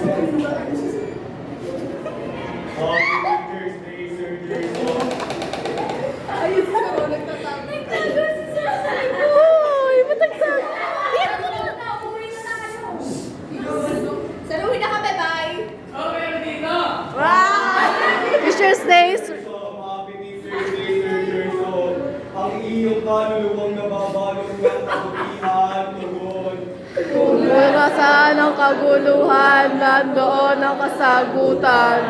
Teachers Day, Sir Jerson. Ayun sa nagtatapos. Nagtago si Sir Saibo. Uy, matagtag. Saluhin na kami, bye! Wow! Teacher's Day. Happy Teachers Day, Sir Jerson. Ang iyong kaluluwang nababalot ng kabutihan, tugon. Kung saan ang kaguluhan, nandoon ang kasagutan.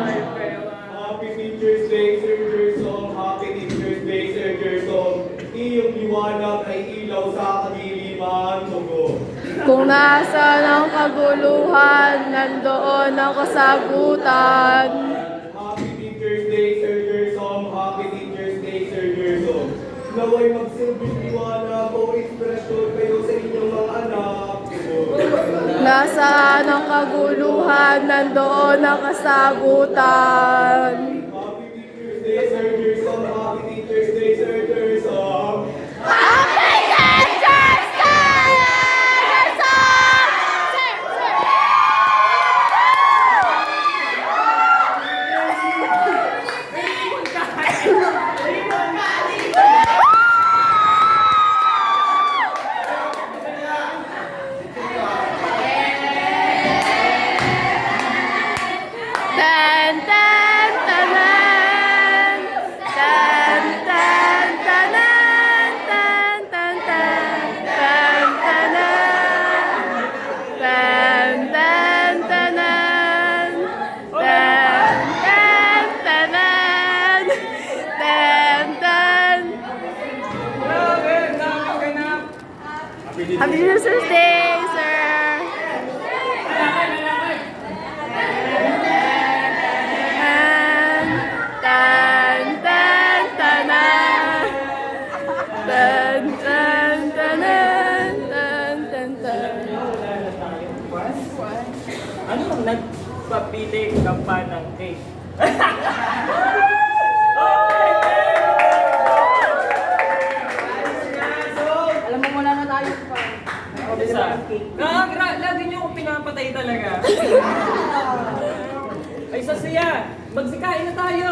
Happy Teachers Day, Sir Jerson. Happy Teachers Day, Sir Jerson. Iyong liwanag ay ilaw sa kadiliman, tugon. Kung nasaan ang kaguluhan, nandoon ang kasagutan. Happy Teachers Day, Sir Jerson. Happy Teachers Day, Sir Jerson. Naway magsilbing liwanag o inspirasyon kayo sa inyong mga anak. Nasaan ang kaguluhan, nandoon ang kasagutan. Happy Teachers Day, Sir Jerson. Happy Teachers Day, Sir Jerson. Tan tan tanan, tan tan tanan, tan tan tan, tan tanan, tan tan tanan, tan tan tanan, tan tan. Happy Teacher's Day, sir. Tan tan tanan, tan tan tanan, tan tan tan. Ano kung nagpapili ka pa ng cake? Alam mo, wala na tayo pa. Isa. Lagi niyo akong pinapatay talaga. Ay, sasiya! Magsikain na tayo!